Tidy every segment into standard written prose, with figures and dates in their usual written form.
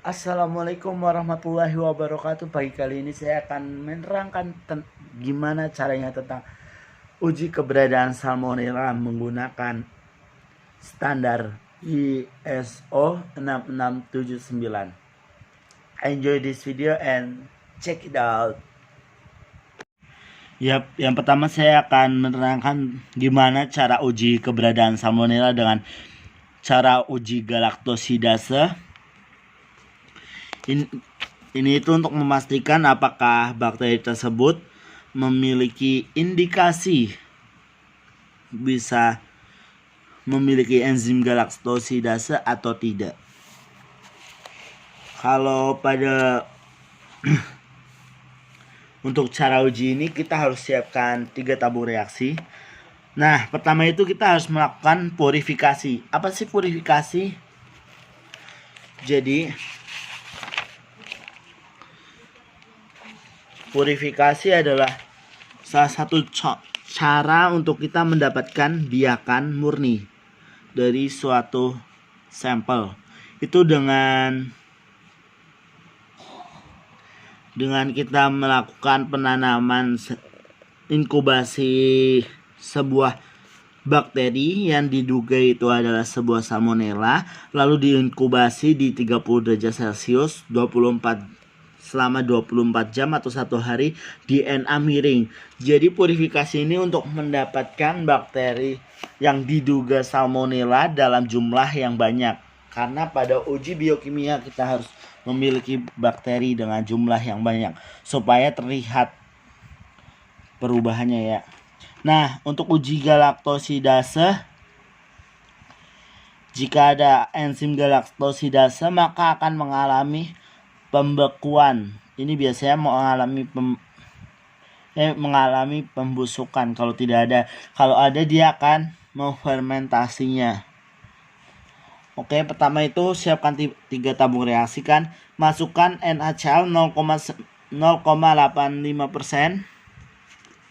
Assalamualaikum warahmatullahi wabarakatuh. Pagi kali ini saya akan menerangkan gimana caranya tentang uji keberadaan salmonella menggunakan standar ISO 6679. Enjoy this video and check it out. Yang pertama saya akan menerangkan gimana cara uji keberadaan salmonella dengan cara uji galaktosidase. Ini itu untuk memastikan apakah bakteri tersebut memiliki indikasi bisa memiliki enzim galaktosidase atau tidak. Kalau pada untuk cara uji ini kita harus siapkan 3 tabung reaksi. Nah, pertama itu kita harus melakukan purifikasi. Apa sih purifikasi? Jadi purifikasi adalah salah satu cara untuk kita mendapatkan biakan murni dari suatu sampel. Itu dengan kita melakukan penanaman inkubasi sebuah bakteri yang diduga itu adalah sebuah salmonella, lalu diinkubasi di 30 derajat Celcius selama 24 jam atau 1 hari di NA miring. Jadi purifikasi ini untuk mendapatkan bakteri yang diduga salmonella dalam jumlah yang banyak. Karena pada uji biokimia kita harus memiliki bakteri dengan jumlah yang banyak supaya terlihat perubahannya ya. Nah, untuk uji galaktosidase, jika ada enzim galaktosidase maka akan mengalami pembekuan. Ini biasanya mengalami pembusukan kalau tidak ada. Kalau ada dia akan memfermentasinya. Oke, pertama itu siapkan 3 tabung reaksi kan. Masukkan NaCl 0,85%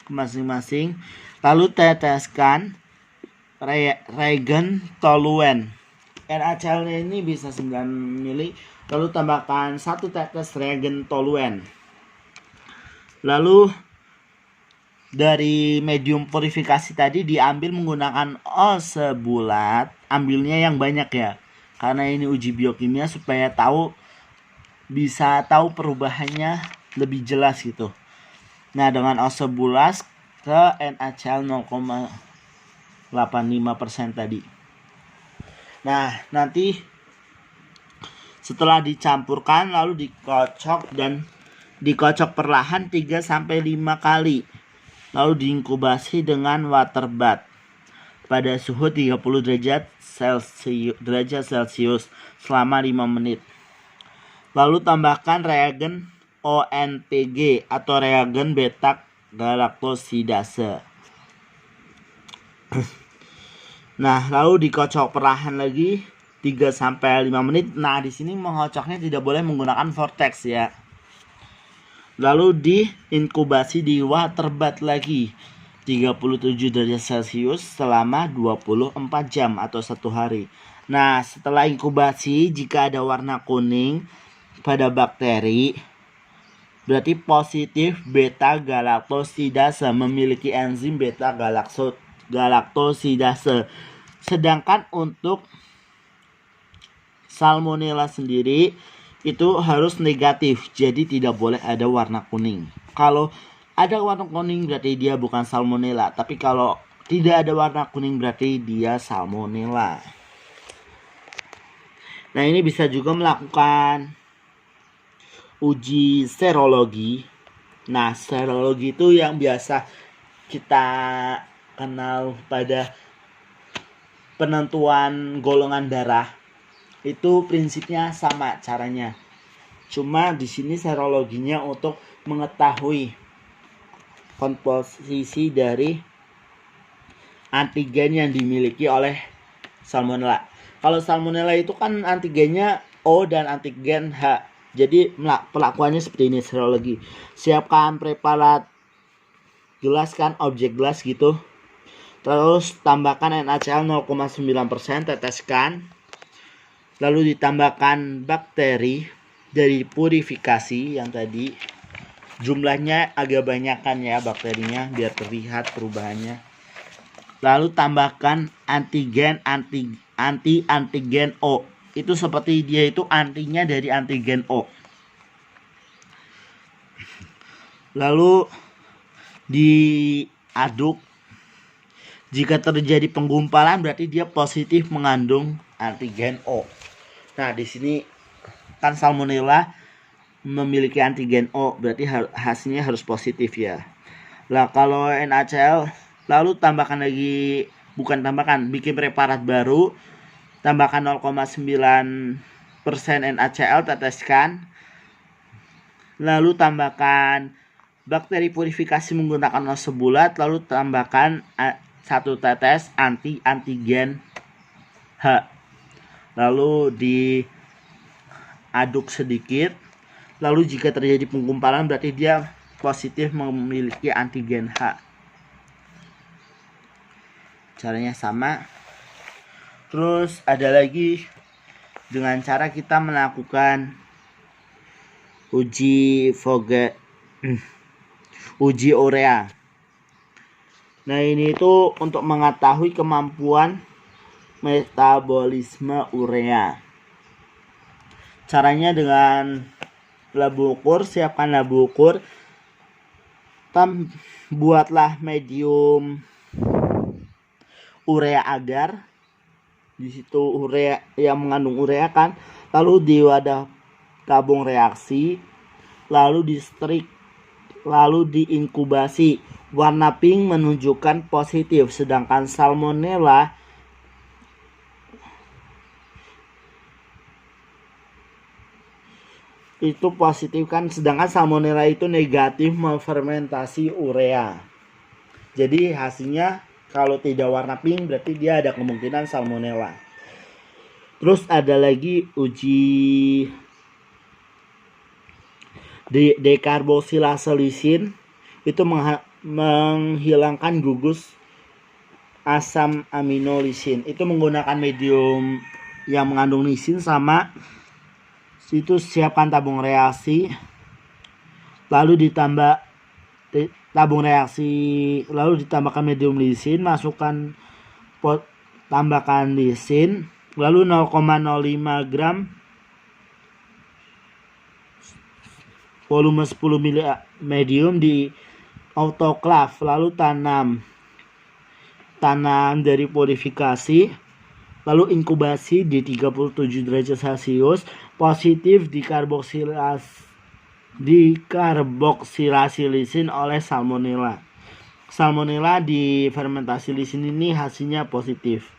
masing-masing. Lalu teteskan reagen toluen. NaCl ini bisa 9 ml. Lalu tambahkan 1 tetes reagen toluen. Lalu dari medium purifikasi tadi diambil menggunakan ose bulat. Ambilnya yang banyak ya, karena ini uji biokimia supaya bisa tahu perubahannya lebih jelas gitu. Nah, dengan ose bulat ke NaCl 0,85% tadi. Nah, nanti setelah dicampurkan lalu dikocok perlahan 3-5 kali. Lalu diinkubasi dengan water bath pada suhu 30 derajat Celcius selama 5 menit. Lalu tambahkan reagen ONPG atau reagen beta galaktosidase. Nah, lalu dikocok perlahan lagi 3-5 menit. Nah, di sini mengocoknya tidak boleh menggunakan vortex ya. Lalu diinkubasi di water bath lagi 37 derajat Celcius selama 24 jam atau 1 hari. Nah, setelah inkubasi jika ada warna kuning pada bakteri, berarti positif beta galaktosidase, memiliki enzim beta galaktosidase. Sedangkan untuk salmonella sendiri itu harus negatif, jadi tidak boleh ada warna kuning. Kalau ada warna kuning berarti dia bukan salmonella, tapi kalau tidak ada warna kuning berarti dia salmonella. Nah, ini bisa juga melakukan uji serologi. Nah, serologi itu yang biasa kita kenal pada penentuan golongan darah. Itu prinsipnya sama caranya. Cuma di sini serologinya untuk mengetahui komposisi dari antigen yang dimiliki oleh salmonella. Kalau salmonella itu kan antigennya O dan antigen H. Jadi pelakuannya seperti ini serologi. Siapkan preparat gelas kan, objek gelas gitu. Terus tambahkan NaCl 0,9%, teteskan. Lalu ditambahkan bakteri dari purifikasi yang tadi, jumlahnya agak banyakan ya bakterinya biar terlihat perubahannya. Lalu tambahkan antigen O. Itu seperti dia itu antinya dari antigen O. Lalu diaduk. Jika terjadi penggumpalan berarti dia positif mengandung antigen O. Nah, di sini kan salmonella memiliki antigen O, berarti hasilnya harus positif ya. Lah kalau NaCl, lalu tambahkan lagi, bikin preparat baru, tambahkan 0,9% NaCl, teteskan. Lalu tambahkan bakteri purifikasi menggunakan OSE bulat, lalu tambahkan 1 tetes antigen H. Lalu diaduk sedikit. Lalu jika terjadi penggumpalan berarti dia positif memiliki antigen H. Caranya sama. Terus ada lagi dengan cara kita melakukan uji urea. Nah, ini itu untuk mengetahui kemampuan metabolisme urea. Caranya dengan labu ukur, siapkan labu ukur. Buatlah medium urea agar. Di situ urea yang mengandung urea kan. Lalu di wadah tabung reaksi, lalu di strik, lalu diinkubasi. Warna pink menunjukkan positif, sedangkan salmonella itu positif kan, sedangkan salmonella itu negatif memfermentasi urea. Jadi hasilnya kalau tidak warna pink berarti dia ada kemungkinan salmonella. Terus ada lagi uji dekarboksilase lisin, itu menghilangkan gugus asam amino lisin. Itu menggunakan medium yang mengandung lisin sama. Itu siapkan tabung reaksi, lalu ditambahkan medium lisin, tambahkan lisin, lalu 0,05 gram volume 10 ml medium di autoclave, lalu tanam dari purifikasi, lalu inkubasi di 37 derajat Celcius, positif dikarboksilasi lisin oleh salmonella. Salmonella di fermentasi lisin ini hasilnya positif.